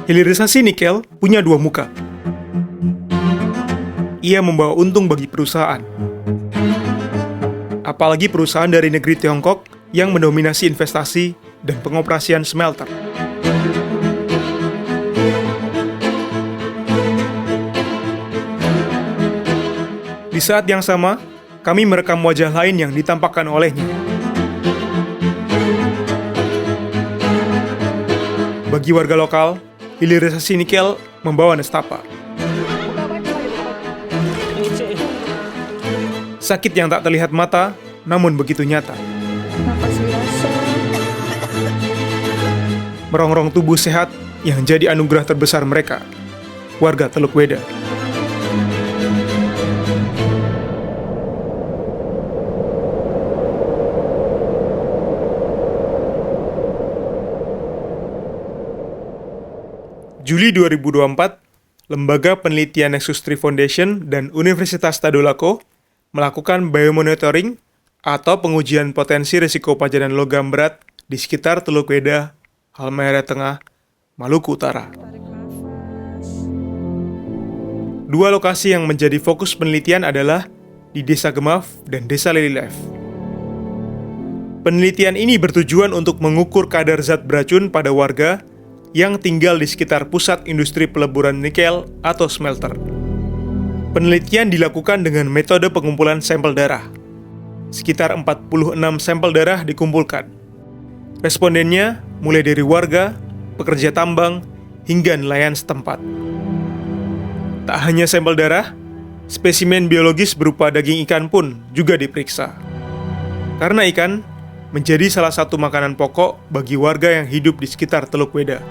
Hilirisasi nikel punya dua muka. Ia membawa untung bagi perusahaan. Apalagi perusahaan dari negeri Tiongkok yang mendominasi investasi dan pengoperasian smelter. Di saat yang sama, kami merekam wajah lain yang ditampakkan olehnya. Bagi warga lokal, hilirisasi nikel membawa nestapa. Sakit yang tak terlihat mata, namun begitu nyata. Merongrong tubuh sehat yang jadi anugerah terbesar mereka, warga Teluk Weda. Juli 2024, Lembaga Penelitian Nexus 3 Foundation dan Universitas Tadulako melakukan biomonitoring atau pengujian potensi risiko pajanan logam berat di sekitar Teluk Weda, Halmahera Tengah, Maluku Utara. Dua lokasi yang menjadi fokus penelitian adalah di Desa Gemaf dan Desa Lililef. Penelitian ini bertujuan untuk mengukur kadar zat beracun pada warga yang tinggal di sekitar pusat industri peleburan nikel atau smelter. Penelitian dilakukan dengan metode pengumpulan sampel darah. Sekitar 46 sampel darah dikumpulkan. Respondennya mulai dari warga, pekerja tambang, hingga nelayan setempat. Tak hanya sampel darah, spesimen biologis berupa daging ikan pun juga diperiksa. Karena ikan menjadi salah satu makanan pokok bagi warga yang hidup di sekitar Teluk Weda.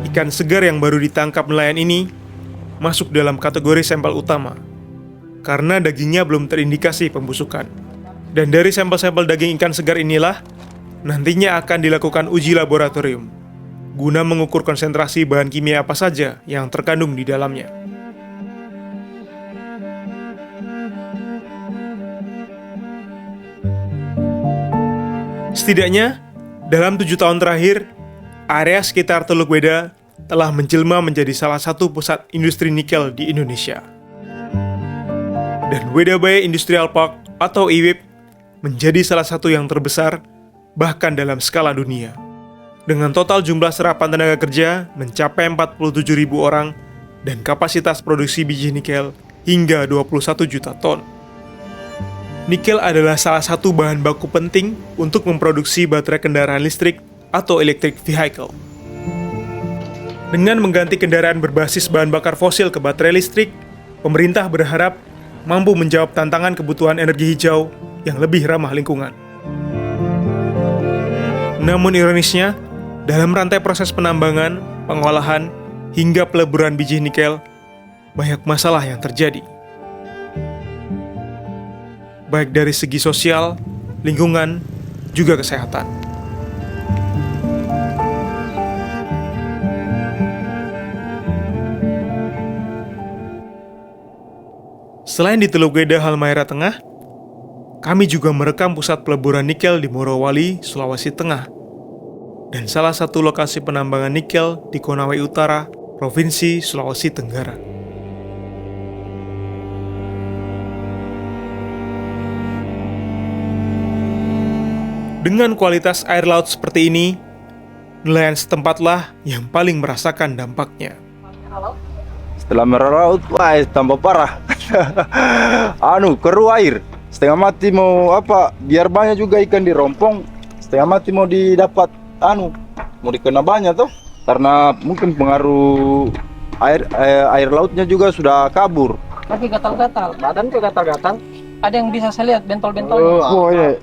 Ikan segar yang baru ditangkap nelayan ini masuk dalam kategori sampel utama karena dagingnya belum terindikasi pembusukan. Dan dari sampel-sampel daging ikan segar inilah nantinya akan dilakukan uji laboratorium guna mengukur konsentrasi bahan kimia apa saja yang terkandung di dalamnya. Setidaknya, dalam 7 tahun terakhir, area sekitar Teluk Weda telah menjelma menjadi salah satu pusat industri nikel di Indonesia. Dan Weda Bay Industrial Park atau IWIP menjadi salah satu yang terbesar bahkan dalam skala dunia. Dengan total jumlah serapan tenaga kerja mencapai 47.000 orang dan kapasitas produksi biji nikel hingga 21 juta ton. Nikel adalah salah satu bahan baku penting untuk memproduksi baterai kendaraan listrik atau electric vehicle. Dengan mengganti kendaraan berbasis bahan bakar fosil ke baterai listrik, pemerintah berharap mampu menjawab tantangan kebutuhan energi hijau yang lebih ramah lingkungan. Namun ironisnya, dalam rantai proses penambangan, pengolahan, hingga peleburan biji nikel, banyak masalah yang terjadi. Baik dari segi sosial, lingkungan, juga kesehatan. Selain di Teluk Weda Halmahera Tengah, kami juga merekam pusat peleburan nikel di Morowali, Sulawesi Tengah, dan salah satu lokasi penambangan nikel di Konawe Utara, Provinsi Sulawesi Tenggara. Dengan kualitas air laut seperti ini, nelayan setempatlah yang paling merasakan dampaknya. Setelah meraut, wah tambah parah. Keruh air. Setengah mati mau apa? Biar banyak juga ikan di rompong. Setengah mati mau didapat mau dikena banyak tuh. Karena mungkin pengaruh air lautnya juga sudah kabur. Lagi gatal-gatal, badan tuh gatal-gatal. Ada yang bisa saya lihat bentol-bentolnya. Oh iya,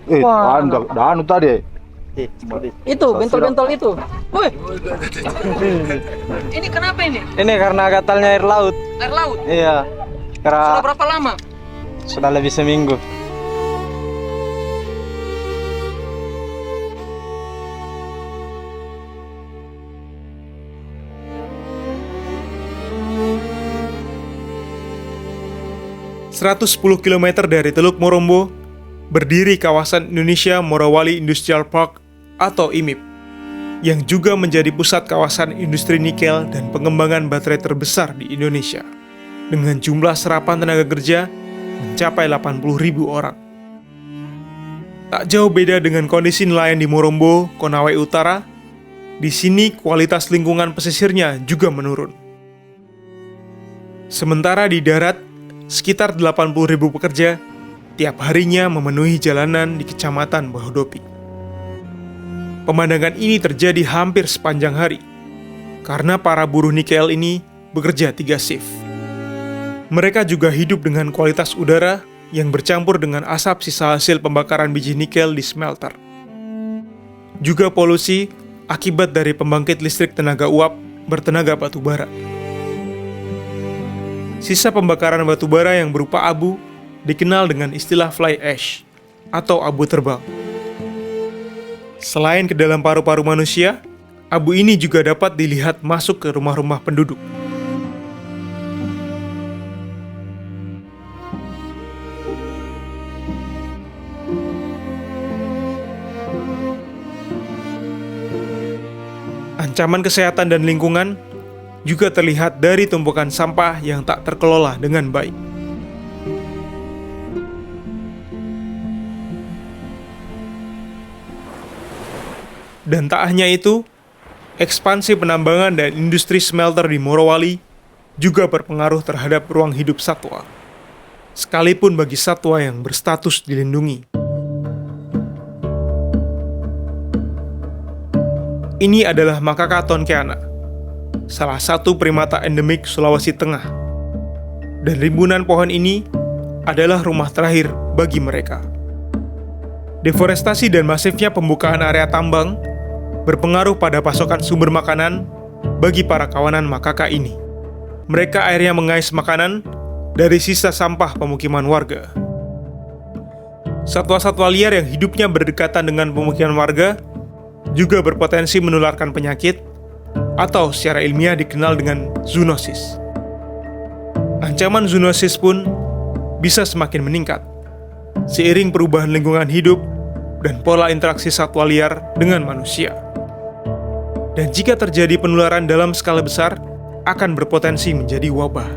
tadi. Itu bentol-bentol itu. Woi. Ini kenapa ini? Ini karena gatalnya air laut. Air laut. Iya. Sudah berapa lama? Sudah lebih seminggu. ...110 km dari Teluk Morombo, berdiri kawasan Indonesia Morowali Industrial Park atau IMIP. yang juga menjadi pusat kawasan industri nikel dan pengembangan baterai terbesar di Indonesia, dengan jumlah serapan tenaga kerja mencapai 80.000 orang. Tak jauh beda dengan kondisi nelayan di Morombo, Konawe Utara, di sini kualitas lingkungan pesisirnya juga menurun. Sementara di darat, sekitar 80.000 pekerja tiap harinya memenuhi jalanan di Kecamatan Bahodopi. Pemandangan ini terjadi hampir sepanjang hari, karena para buruh nikel ini bekerja 3 shift. Mereka juga hidup dengan kualitas udara yang bercampur dengan asap sisa hasil pembakaran biji nikel di smelter. Juga polusi akibat dari pembangkit listrik tenaga uap bertenaga batu bara. Sisa pembakaran batu bara yang berupa abu dikenal dengan istilah fly ash atau abu terbang. Selain ke dalam paru-paru manusia, abu ini juga dapat dilihat masuk ke rumah-rumah penduduk. Ancaman kesehatan dan lingkungan juga terlihat dari tumpukan sampah yang tak terkelola dengan baik. Dan tak hanya itu, ekspansi penambangan dan industri smelter di Morowali juga berpengaruh terhadap ruang hidup satwa, sekalipun bagi satwa yang berstatus dilindungi. Ini adalah makaka tonkeana, salah satu primata endemik Sulawesi Tengah. Dan rimbunan pohon ini adalah rumah terakhir bagi mereka. Deforestasi dan masifnya pembukaan area tambang berpengaruh pada pasokan sumber makanan bagi para kawanan makaka ini. Mereka akhirnya mengais makanan dari sisa sampah pemukiman warga. Satwa-satwa liar yang hidupnya berdekatan dengan pemukiman warga juga berpotensi menularkan penyakit atau secara ilmiah dikenal dengan zoonosis. Ancaman zoonosis pun bisa semakin meningkat seiring perubahan lingkungan hidup dan pola interaksi satwa liar dengan manusia. Dan jika terjadi penularan dalam skala besar, akan berpotensi menjadi wabah.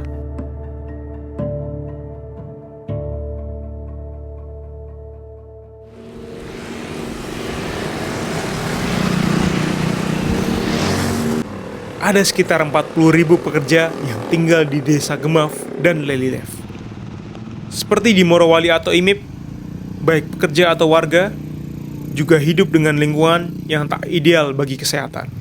Ada sekitar 40.000 pekerja yang tinggal di desa Gemaf dan Lelilef. Seperti di Morowali atau Imip, baik pekerja atau warga juga hidup dengan lingkungan yang tak ideal bagi kesehatan.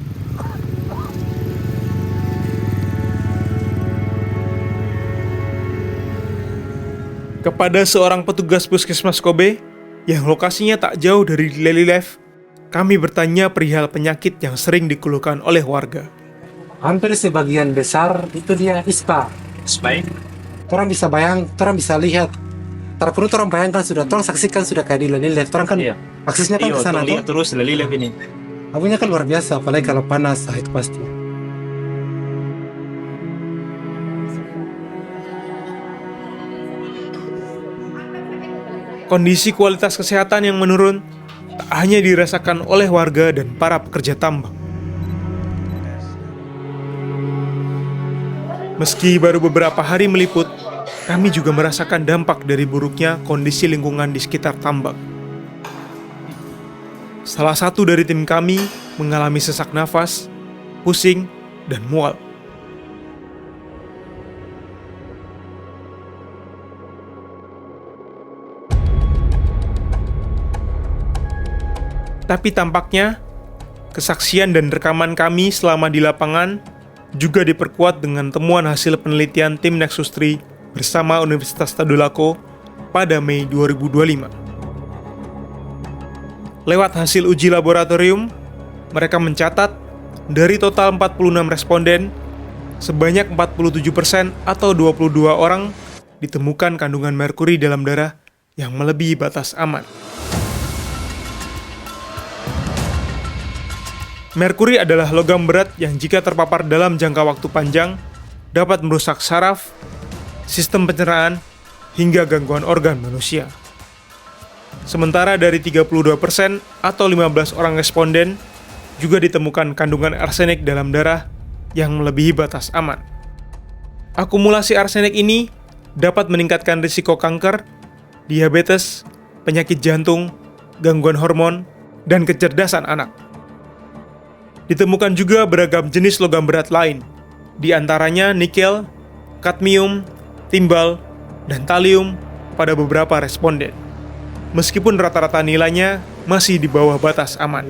Kepada seorang petugas puskesmas Kobe yang lokasinya tak jauh dari Lelilef, kami bertanya perihal penyakit yang sering dikeluhkan oleh warga. Hampir sebagian besar itu dia ispa. Baik. Orang bisa lihat. Terperlu orang bayangkan sudah, orang saksikan sudah kayak di Lelilef. Orang kan aksesnya kan ke sana lihat terus Lelilef ini. Abunya kan luar biasa, apalagi kalau panas, itu pasti. Kondisi kualitas kesehatan yang menurun tak hanya dirasakan oleh warga dan para pekerja tambang. Meski baru beberapa hari meliput, kami juga merasakan dampak dari buruknya kondisi lingkungan di sekitar tambang. Salah satu dari tim kami mengalami sesak nafas, pusing, dan mual. Tapi tampaknya, kesaksian dan rekaman kami selama di lapangan juga diperkuat dengan temuan hasil penelitian tim Nexus 3 bersama Universitas Tadulako pada Mei 2025. Lewat hasil uji laboratorium, mereka mencatat dari total 46 responden, sebanyak 47% atau 22 orang ditemukan kandungan merkuri dalam darah yang melebihi batas aman. Merkuri adalah logam berat yang jika terpapar dalam jangka waktu panjang dapat merusak saraf, sistem pencernaan, hingga gangguan organ manusia. Sementara dari 32% atau 15 orang responden juga ditemukan kandungan arsenik dalam darah yang melebihi batas aman. Akumulasi arsenik ini dapat meningkatkan risiko kanker, diabetes, penyakit jantung, gangguan hormon, dan kecerdasan anak. Ditemukan juga beragam jenis logam berat lain, di antaranya nikel, kadmium, timbal, dan talium pada beberapa responden. Meskipun rata-rata nilainya masih di bawah batas aman.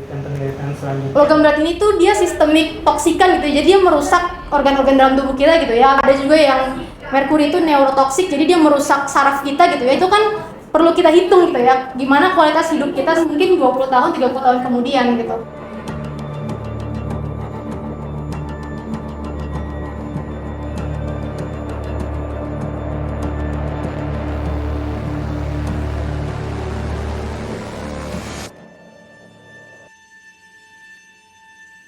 Logam berat ini tuh dia sistemik toksikan gitu, jadi dia merusak organ-organ dalam tubuh kita gitu ya. Ada juga yang merkuri itu neurotoksik, jadi dia merusak saraf kita gitu ya. Itu kan perlu kita hitung gitu ya, gimana kualitas hidup kita mungkin 20 tahun, 30 tahun kemudian gitu.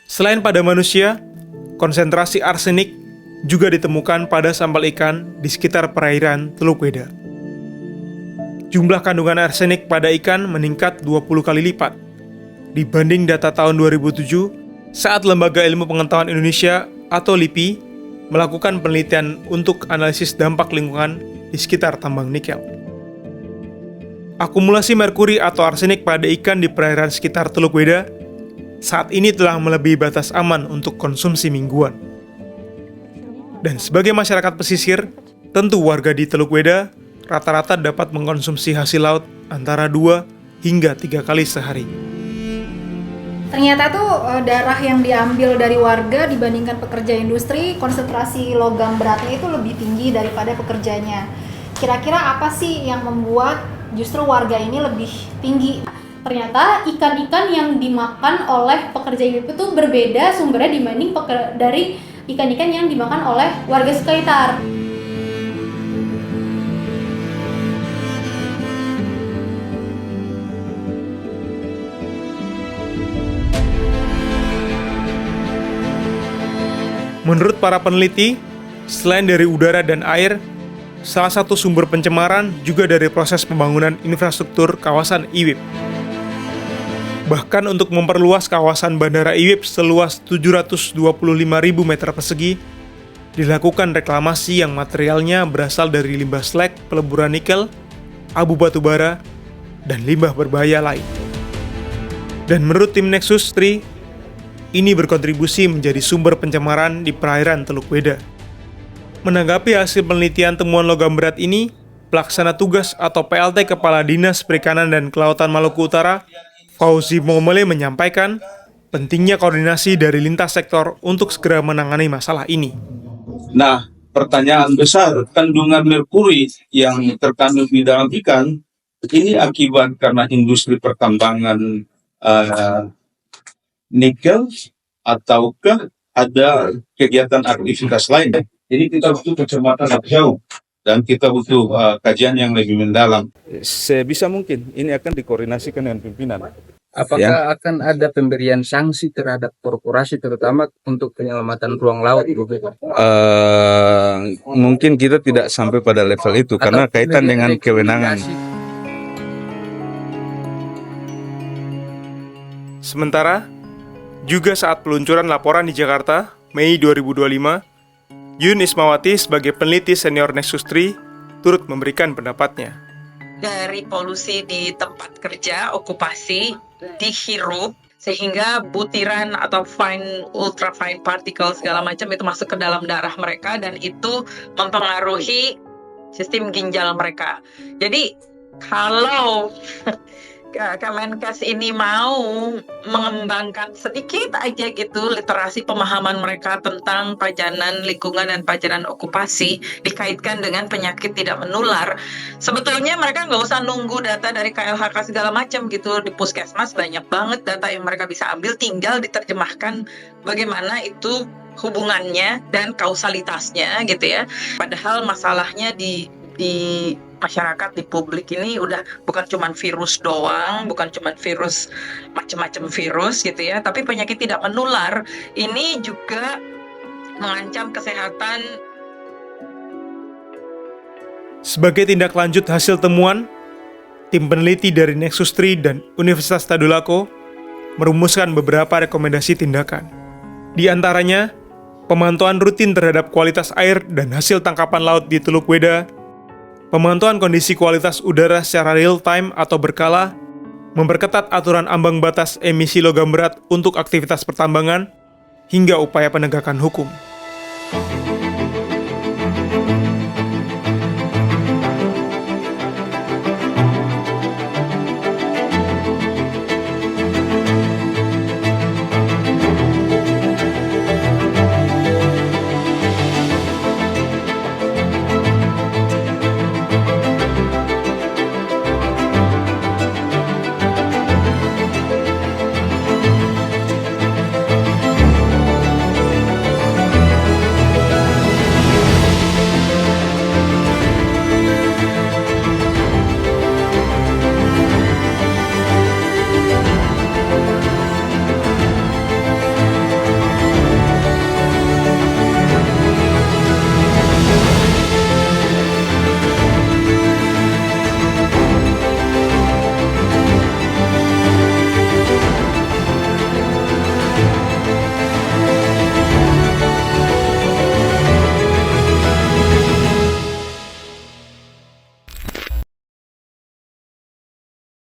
Selain pada manusia, konsentrasi arsenik juga ditemukan pada sampel ikan di sekitar perairan Teluk Weda. Jumlah kandungan arsenik pada ikan meningkat 20 kali lipat dibanding data tahun 2007 saat Lembaga Ilmu Pengetahuan Indonesia atau LIPI melakukan penelitian untuk analisis dampak lingkungan di sekitar tambang nikel. Akumulasi merkuri atau arsenik pada ikan di perairan sekitar Teluk Weda saat ini telah melebihi batas aman untuk konsumsi mingguan. Dan sebagai masyarakat pesisir, tentu warga di Teluk Weda rata-rata dapat mengkonsumsi hasil laut antara 2 hingga 3 kali sehari. Ternyata tuh darah yang diambil dari warga dibandingkan pekerja industri, konsentrasi logam beratnya itu lebih tinggi daripada pekerjanya. Kira-kira apa sih yang membuat justru warga ini lebih tinggi? Ternyata ikan-ikan yang dimakan oleh pekerja itu tuh berbeda sumbernya dibanding dari ikan-ikan yang dimakan oleh warga sekitar. Menurut para peneliti, selain dari udara dan air, salah satu sumber pencemaran juga dari proses pembangunan infrastruktur kawasan IWIP. Bahkan untuk memperluas kawasan Bandara IWIP seluas 725.000 meter persegi, dilakukan reklamasi yang materialnya berasal dari limbah slag peleburan nikel, abu batu bara, dan limbah berbahaya lain. Dan menurut tim Nexus 3, ini berkontribusi menjadi sumber pencemaran di perairan Teluk Weda. Menanggapi hasil penelitian temuan logam berat ini, Pelaksana Tugas atau PLT Kepala Dinas Perikanan dan Kelautan Maluku Utara, Fauzi Momole menyampaikan pentingnya koordinasi dari lintas sektor untuk segera menangani masalah ini. Nah, pertanyaan besar, kandungan merkuri yang terkandung di dalam ikan, ini akibat karena industri pertambangan nikel, ataukah ada kegiatan aktivitas lain? Jadi kita butuh pencermatan lebih jauh, dan kita butuh kajian yang lebih mendalam. Sebisa mungkin ini akan dikoordinasikan dengan pimpinan. Apakah akan ada pemberian sanksi terhadap korporasi terutama untuk penyelamatan ruang laut? Mungkin kita tidak sampai pada level itu karena kaitan dengan kewenangan. Sementara, juga saat peluncuran laporan di Jakarta, Mei 2025, Yun Ismawati sebagai peneliti senior Nexus 3 turut memberikan pendapatnya. Dari polusi di tempat kerja, okupasi, dihirup, sehingga butiran atau ultra fine particle segala macam itu masuk ke dalam darah mereka dan itu mempengaruhi sistem ginjal mereka. Jadi kalau Kemenkes ini mau mengembangkan sedikit aja gitu literasi pemahaman mereka tentang pajanan lingkungan dan pajanan okupasi dikaitkan dengan penyakit tidak menular, sebetulnya mereka nggak usah nunggu data dari KLHK segala macam gitu. Di puskesmas banyak banget data yang mereka bisa ambil, tinggal diterjemahkan bagaimana itu hubungannya dan kausalitasnya gitu ya. Padahal masalahnya di masyarakat, di publik ini udah bukan cuma virus doang, bukan cuma virus, macam-macam virus gitu ya, tapi penyakit tidak menular ini juga mengancam kesehatan. Sebagai tindak lanjut hasil temuan, tim peneliti dari Nexus 3 dan Universitas Tadulako merumuskan beberapa rekomendasi tindakan. Di antaranya, pemantauan rutin terhadap kualitas air dan hasil tangkapan laut di Teluk Weda, pemantauan kondisi kualitas udara secara real-time atau berkala, memperketat aturan ambang batas emisi logam berat untuk aktivitas pertambangan, hingga upaya penegakan hukum.